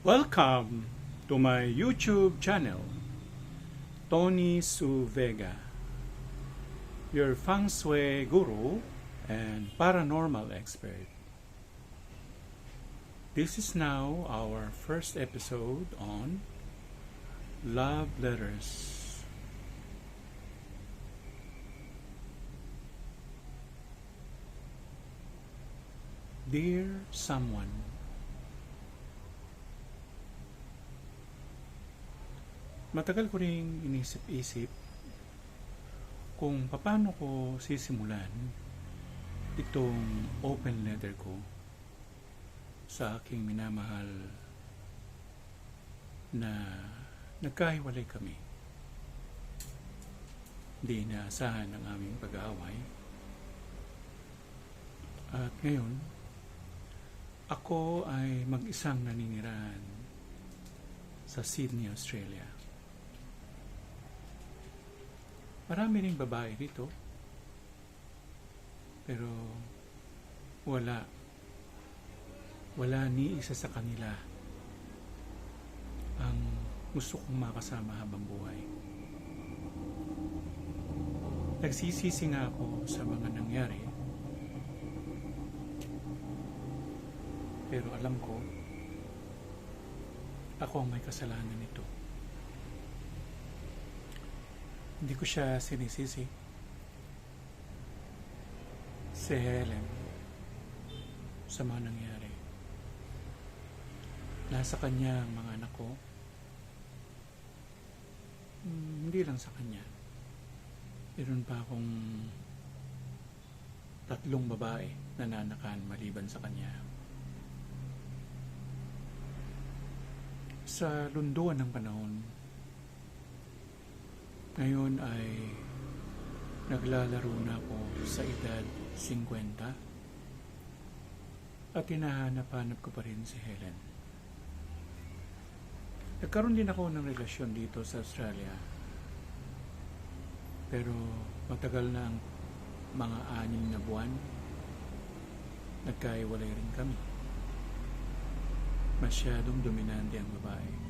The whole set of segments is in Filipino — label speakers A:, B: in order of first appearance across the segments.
A: Welcome to my YouTube channel, Tony Su Vega, your feng shui guru and paranormal expert. This is now our first episode on love letters. Dear someone, matagal ko ring inisip-isip kung paano ko sisimulan itong open letter ko sa aking minamahal na nagkahiwalay kami. Hindi inaasahan ang aming pag-aaway. At ngayon, ako ay mag-isang naninirahan sa Sydney, Australia. Marami ring babae dito, pero wala ni isa sa kanila ang gusto kong makasama habang buhay. Nagsisisi nga ako sa mga nangyari, pero alam ko, ako ang may kasalanan nito. Hindi ko siya sinisisi. Si Helen, sa mga nangyari. Nasa kanya ang mga anak ko. Hindi lang sa kanya. Meron pa akong 3 babae na nanakan maliban sa kanya. Sa lunduan ng panahon, ngayon ay naglalaro na ako sa edad 50 at hinahanap-hanap ko pa rin si Helen. Nagkaroon din ako ng relasyon dito sa Australia, pero matagal na ang mga 6 na buwan, nagkahiwalay rin kami. Masyadong dominante ang babae.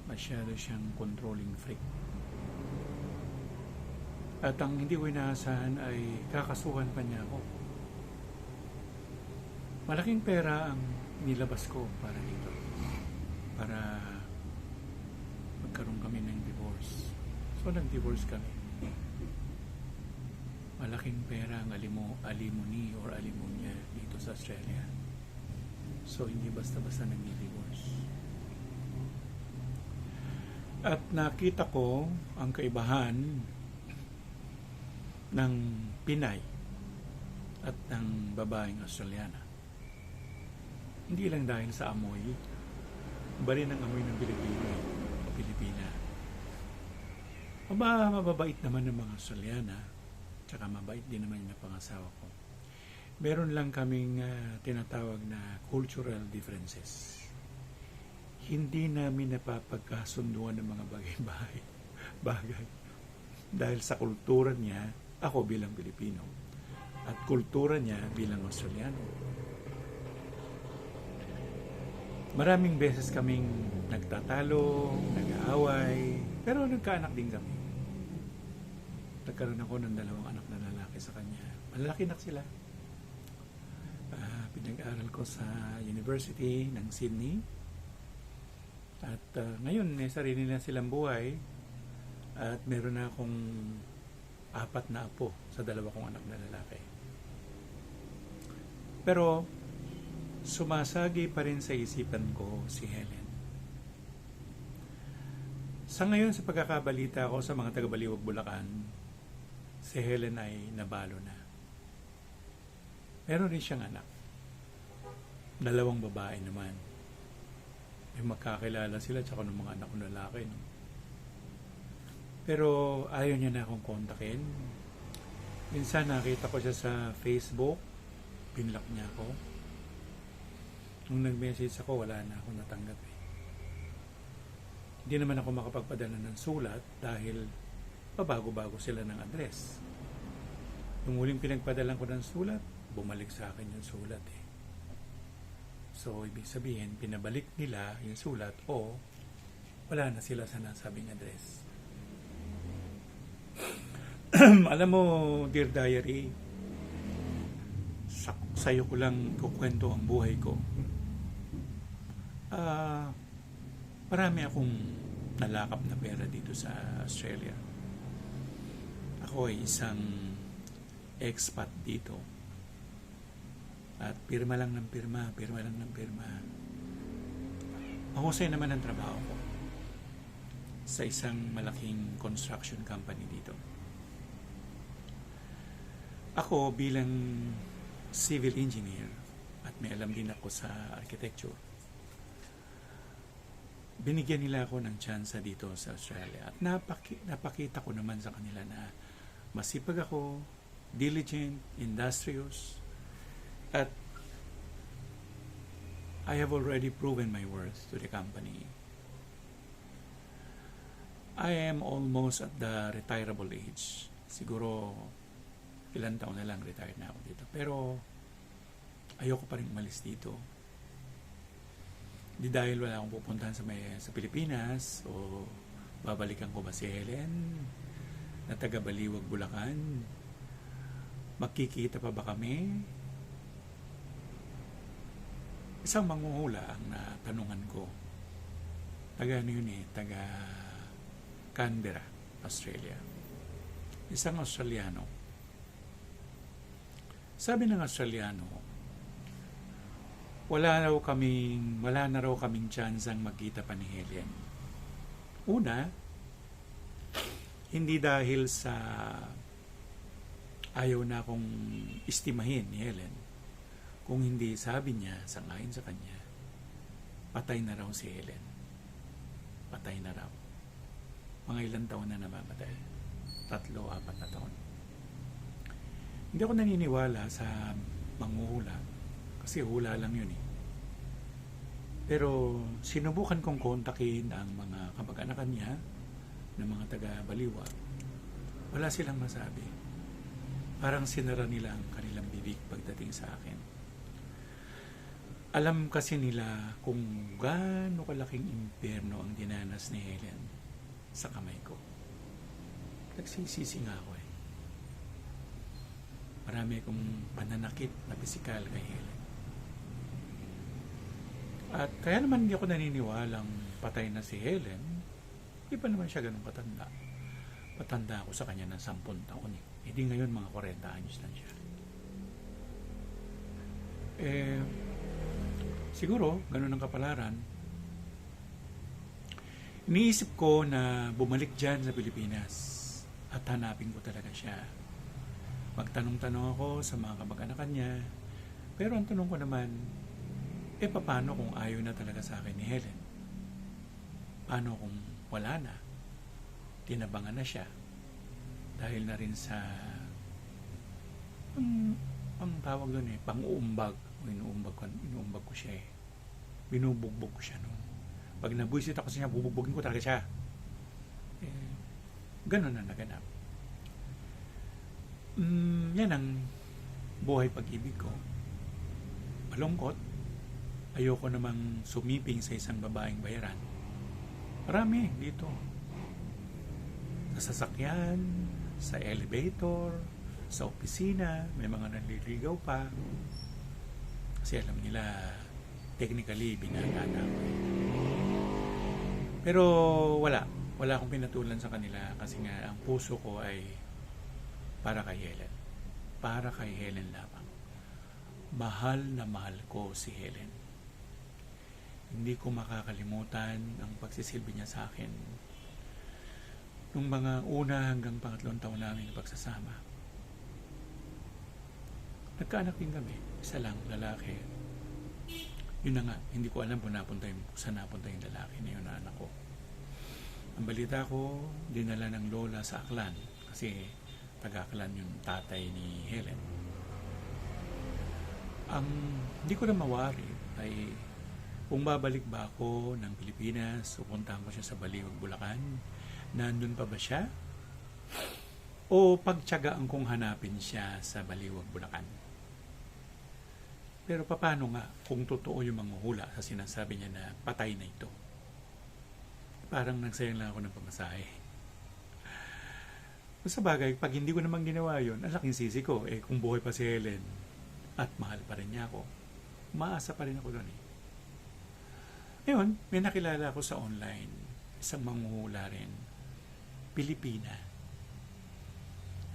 A: Masyado siyang controlling freak. At ang hindi ko inaasahan ay kakasuhan pa niya ako. Malaking pera ang nilabas ko para dito. Para magkaroon kami ng divorce. So nag-divorce kami. Malaking pera ang alimony or alimonya dito sa Australia. So hindi basta-basta nag-divorce. At nakita ko ang kaibahan ng Pinay at ng babaeng Australiana. Hindi lang dahil sa amoy, iba rin ang amoy ng Pilipino o Pilipina. Mababait naman ng mga Australiana, tsaka mabait din naman yung pangasawa ko. Meron lang kaming tinatawag na cultural differences. Hindi namin napapagkasunduan ng mga bagay. Dahil sa kultura niya, ako bilang Pilipino, at kultura niya bilang Australiano. Maraming beses kaming nagtatalo, nag-aaway, pero nagkaanak din kami. Nagkaroon ako ng 2 anak na lalaki sa kanya. Malalaki na sila. Pinag-aaral ko sa University ng Sydney. At ngayon, may sarili na silang buhay at meron na akong 4 na apo sa 2 kong anak na lalaki. Pero sumasagi pa rin sa isipan ko si Helen. Sa ngayon, sa pagkakabalita ko sa mga taga-Baliwag, Bulacan, si Helen ay nabalo na. Meron rin siyang anak. 2 babae naman. Magkakilala sila tsaka ng mga anak ko lalaki. No? Pero ayaw niya na akong kontakin. Minsan nakita ko siya sa Facebook, pinlock niya ako. Nung nag-message ako, wala na akong natanggap eh. Hindi naman ako makapagpadala ng sulat dahil pabago-bago sila ng address. Nung huling pinagpadalan ko ng sulat, bumalik sa akin yung sulat eh. So, ibig sabihin, pinabalik nila yung sulat o wala na sila sa nasabing address. Alam mo, Dear Diary, sa'yo ko lang kukwento ang buhay ko. Marami akong nalakap na pera dito sa Australia. Ako ay isang expat dito. At pirma lang ng pirma. Mahusay naman ang trabaho ko sa isang malaking construction company dito. Ako bilang civil engineer at may alam din ako sa architecture, binigyan nila ako ng tsansa dito sa Australia at napakita ko naman sa kanila na masipag ako, diligent, industrious, at I have already proven my worth to the company. I am almost at the retirable age. Siguro ilang taon na lang retired na ako dito. Pero ayoko pa rin umalis dito. Di dahil wala akong pupuntahan sa Pilipinas o babalikan ko ba si Helen na taga Baliwag, Bulacan. Magkikita pa ba kami? Isang manghuhula ang natanungan ko. Taga Canberra, Australia. Isang Australiano. Sabi ng Australiano, wala na raw kaming tsansang magkita pa ni Helen. Una, hindi dahil sa ayaw na akong istimahin ni Helen. Kung hindi, sabi niya, sangayon sa kanya, patay na raw si Helen. Patay na raw. Mga ilang taon na namamatay. 3-4 na taon. Hindi ako naniniwala sa manghuhula kasi hula lang yun eh. Pero sinubukan kong kontakin ang mga kamag-anakan niya ng mga taga Baliwa. Wala silang masabi. Parang sinara nila ang kanilang bibig pagdating sa akin. Alam kasi nila kung gaano kalaking impyerno ang dinanas ni Helen sa kamay ko. Nagsisisi nga ako eh. Marami akong pananakit na pisikal kay Helen. At kaya naman hindi ako naniniwalang patay na si Helen. Hindi pa naman siya ganun katanda. Patanda ako sa kanya ng 10 taon eh. Hindi ngayon mga 40 anyos lang siya. Siguro, ganun ang kapalaran. Iniisip ko na bumalik dyan sa Pilipinas at hanapin ko talaga siya. Magtanong-tanong ako sa mga kamag-anakan niya. Pero ang tanong ko naman, paano kung ayaw na talaga sa akin ni Helen? Paano kung wala na? Tinabangan na siya. Dahil na rin sa ang tawag doon pang-uumbag. Inuumbag ko siya eh. Binubugbog ko siya noon. Pag nabuisit ako sa niya, bubugbogin ko talaga siya. Ganun na naganap. Yan ang buhay pag-ibig ko. Malungkot. Ayoko namang sumiping sa isang babaeng bayaran. Marami dito. Sa sasakyan, sa elevator, sa opisina, may mga nanliligaw pa. Kasi alam nila, technically, binagana ako. Pero wala akong pinatulan sa kanila kasi nga ang puso ko ay para kay Helen. Para kay Helen lamang. Mahal na mahal ko si Helen. Hindi ko makakalimutan ang pagsisilbi niya sa akin nung mga una hanggang 3 taon namin na pagsasama. Nagkaanak din kami. Isa lang, lalaki. Yun na nga, hindi ko alam kung saan napunta yung lalaki na yun na anak ko. Ang balita ko, dinala ng lola sa Aklan kasi taga-Aklan yung tatay ni Helen. Ang hindi ko na mawari ay kung babalik ba ako ng Pilipinas, pupuntahan ko siya sa Baliwag, Bulacan, nandun pa ba siya? O pagtiyagaan kong hanapin siya sa Baliwag, Bulacan? Pero paano nga kung totoo yung manghuhula sa sinasabi niya na patay na ito? Parang nagsayang lang ako ng pamasahe. Sa bagay, pag hindi ko naman ginawa yun, ang laking sisi ko. Kung buhay pa si Helen at mahal pa rin niya ako, maasa pa rin ako doon eh. Ngayon, may nakilala ako sa online, isang manghuhula rin, Pilipina.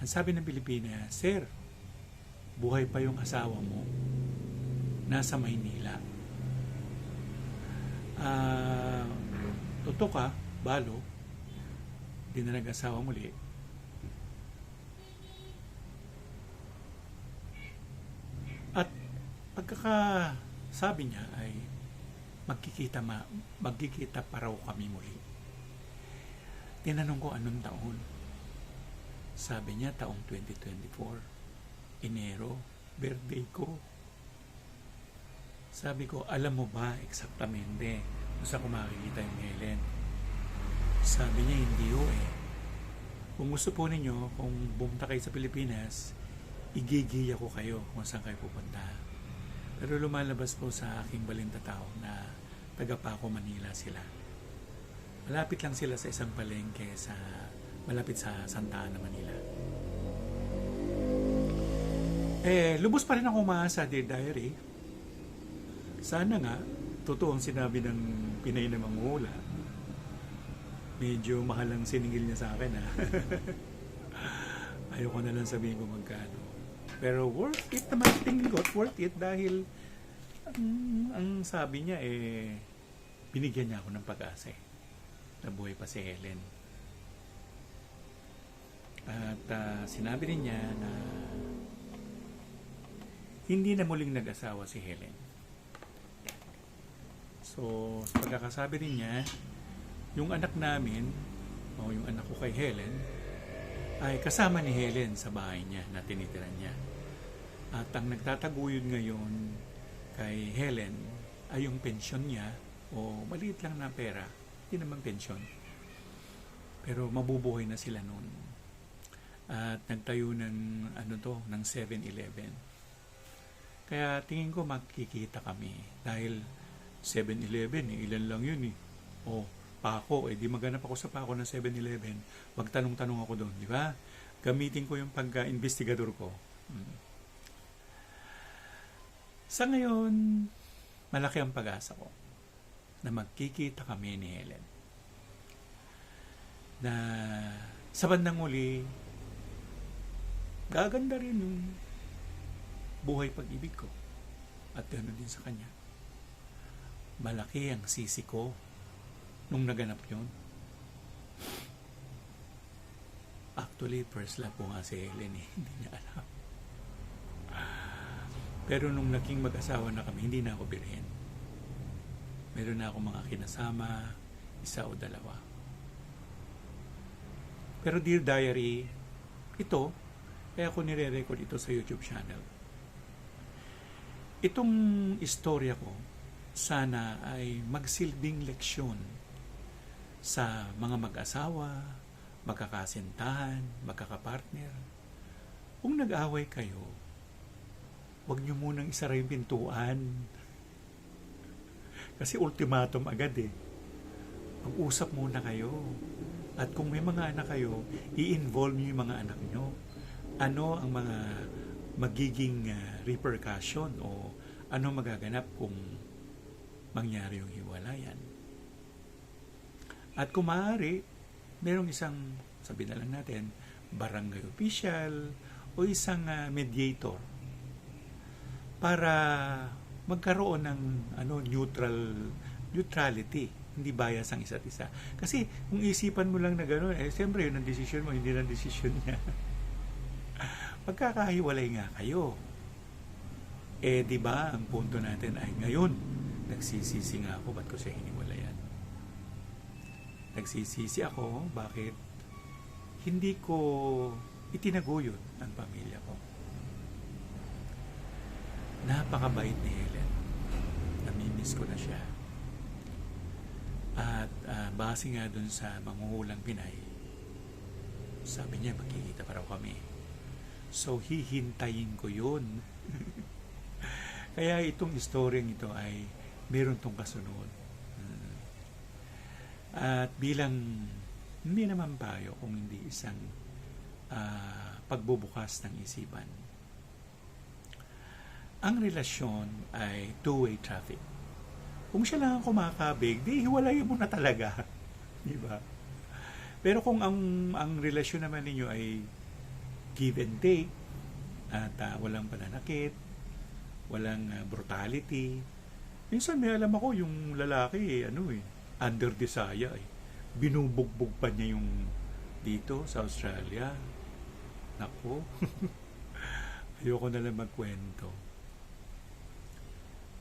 A: Ang sabi ng Pilipina, Sir, buhay pa yung asawa mo, nasa Maynila. Totoo ka, balo, di na nag-asawa muli. At pagkakasabi niya ay magkikita pa raw kami muli. Tinanong ko anong taon. Sabi niya taong 2024. Enero, birthday ko. Sabi ko, alam mo ba eksaktamente kung saan ko makikita yung Helen? Sabi niya, hindi ho eh. Kung gusto po ninyo, kung bumunta kayo sa Pilipinas, igigiya ko kayo kung saan kayo pupunta. Pero lumalabas po sa aking balintataw na taga Paco, Manila sila. Malapit lang sila sa isang palengke malapit sa Santa Ana, Manila. Lubos pa rin ako umaasa, Dear Diary. Sana nga, totoo ang sinabi ng Pinay na manghuhula. Medyo mahal ang siningil niya sa akin, ha? Ayoko na lang sabihin ko magkano. Pero worth it naman, tingin ko, worth it dahil ang sabi niya binigyan niya ako ng pag-asa na buhay pa si Helen. At sinabi rin niya na hindi na muling nag-asawa si Helen. So, sa pagkakasabi rin niya, yung anak namin, o yung anak ko kay Helen, ay kasama ni Helen sa bahay niya na tinitiran niya. At ang nagtataguyod ngayon kay Helen ay yung pensyon niya o maliit lang na pera, hindi naman pensyon. Pero mabubuhay na sila noon. At nagtayo ng ng 7-Eleven. Kaya tingin ko magkikita kami dahil 7-Eleven, ilan lang yun eh. O Paco, di maganap ako sa Paco ng 7-Eleven. Magtanong-tanong ako doon, di ba? Gamitin ko yung pagka-investigador ko. Sa ngayon, malaki ang pag-asa ko na magkikita kami ni Helen. Na sa bandang uli, gaganda rin yung buhay pag-ibig ko. At gano'n din sa kanya. Malaki ang sisi ko nung naganap yun. Actually, first love ko nga si Helen hindi niya alam. Pero nung naging mag-asawa na kami, hindi na ako birhen. Meron na ako mga kinasama, isa o dalawa. Pero Dear Diary, ito, kaya ako nire-record ito sa YouTube channel. Itong istorya ko, sana ay magsilbing leksyon sa mga mag-asawa, magkakasintahan, magkakapartner. Kung nag-away kayo, huwag nyo munang isara yung pintuan. Kasi ultimatum agad eh. Mag-usap muna kayo. At kung may mga anak kayo, i-involve nyo yung mga anak nyo. Ano ang mga magiging repercussion o ano magaganap kung mangyari yung hiwalayan. At kung maaari, merong isang, sabi na lang natin, barangay official o isang mediator para magkaroon ng neutrality, hindi bias ang isa't isa. Kasi kung isipan mo lang na gano'n, siyempre yun ang desisyon mo, hindi lang desisyon niya. Magkakahiwalay nga kayo. Di ba, ang punto natin ay ngayon, nagsisisi nga ako, ba't ko siya hiniwalayan? Nagsisisi ako, bakit hindi ko itinaguyod ang pamilya ko. Napakabait ni Helen. Namimiss ko na siya. At base nga dun sa manghuhulang Pinay, sabi niya magkikita pa raw kami. So hihintayin ko yun. Kaya itong istoryang ito ay meron tong kasunod. At bilang hindi naman payo kung hindi isang pagbubukas ng isipan. Ang relasyon ay two-way traffic. Kung siya lang ang kumakabig, di hiwalayin mo na talaga. Di ba? Pero kung ang relasyon naman ninyo ay give and take, at walang pananakit, walang brutality. Minsan may alam ako yung lalaki, under desire. Binubugbog pa niya yung dito sa Australia. Nako. Ayoko na lang magkwento.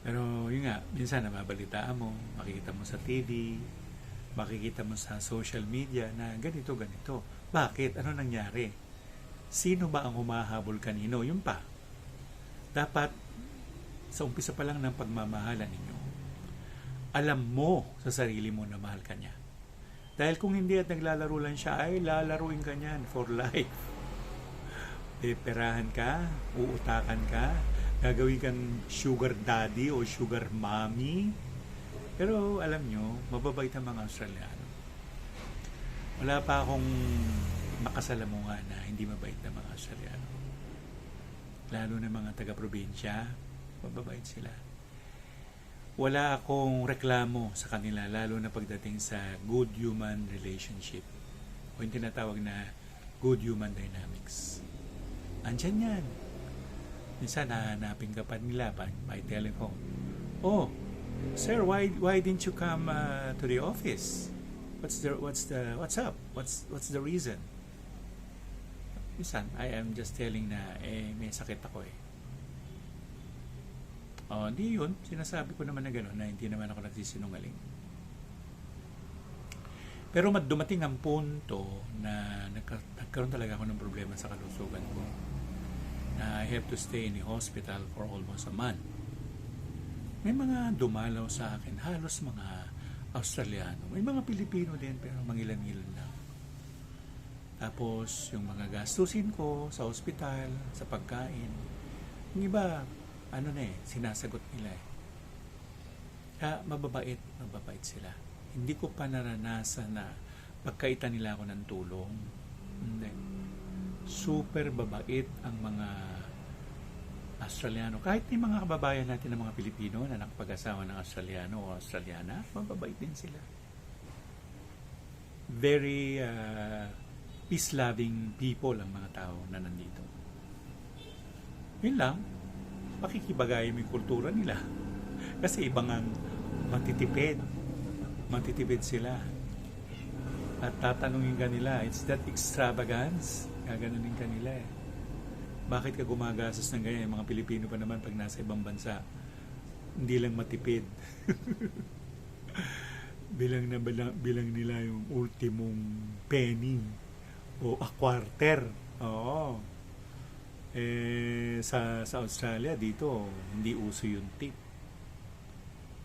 A: Pero yun nga, minsan nababalitaan mo, makikita mo sa TV, makikita mo sa social media na ganito. Bakit? Ano nangyari? Sino ba ang humahabol kanino? Yun pa. Dapat, sa umpisa pa lang ng pagmamahalan ninyo, alam mo sa sarili mo na mahal ka niya. Dahil kung hindi at naglalaro lang siya, ay lalaruin ka niyan for life. Peperahan ka, uutakan ka, gagawin kang sugar daddy o sugar mommy. Pero alam nyo, mababait ang mga Australiano. Wala pa akong makasalamuhan na hindi mabait na mga Australiano. Lalo na mga taga-probinsya, mababait sila. Wala akong reklamo sa kanila, lalo na pagdating sa good human relationship o yung tinatawag na good human dynamics. Andyan yan. Minsan nahanapin ka pa nila by telephone. Oh, sir, why didn't you come to the office? What's up? What's the reason? Minsan, I am just telling na may sakit ako eh. Oh, hindi yun. Sinasabi ko naman na gano'n na hindi naman ako nagsisinungaling. Pero dumating ang punto na nagkaroon talaga ako ng problema sa kalusugan ko. I have to stay in the hospital for almost a month. May mga dumalaw sa akin, halos mga Australiano. May mga Pilipino din, pero mangilan-ngilan lang. Tapos, yung mga gastusin ko sa hospital, sa pagkain, yung iba, sinasagot nila eh. Kaya mababait sila. Hindi ko pa naranasan na pagkaitan nila ako ng tulong. Hindi. Super babait ang mga Australiano. Kahit may mga kababayan natin ng mga Pilipino na nakapag-asawa ng Australiano o Australiana, mababait din sila. Very peace-loving people ang mga tao na nandito. Yun lang, pakikibagay mo yung kultura nila. Kasi ibang ang matitipid. Matitipid sila. At tatanungin ka nila, it's that extravagance? Gaganunin ka nila eh. Bakit ka gumagastos ng ganyan? Mga Pilipino pa naman pag nasa ibang bansa, hindi lang matipid. bilang nila yung ultimong penny o a quarter. Oo. Sa Australia, dito, hindi uso yung tip.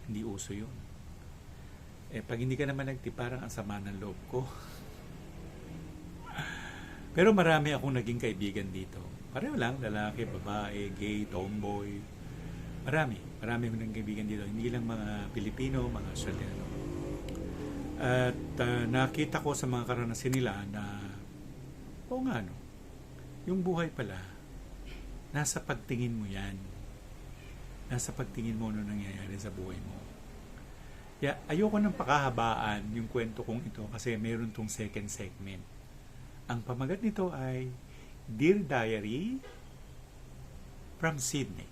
A: Hindi uso yun. Pag hindi ka naman nagtip, parang ang sama ng loob ko. Pero marami akong naging kaibigan dito. Pareho lang, lalaki, babae, gay, tomboy. Marami akong naging kaibigan dito. Hindi lang mga Pilipino, mga Australiano. At nakita ko sa mga karanasan nila na yung buhay pala, nasa pagtingin mo yan. Nasa pagtingin mo ano nangyayari sa buhay mo. Kaya ayoko nang pakahabaan yung kwento kong ito kasi meron tong second segment. Ang pamagat nito ay Dear Diary from Sydney.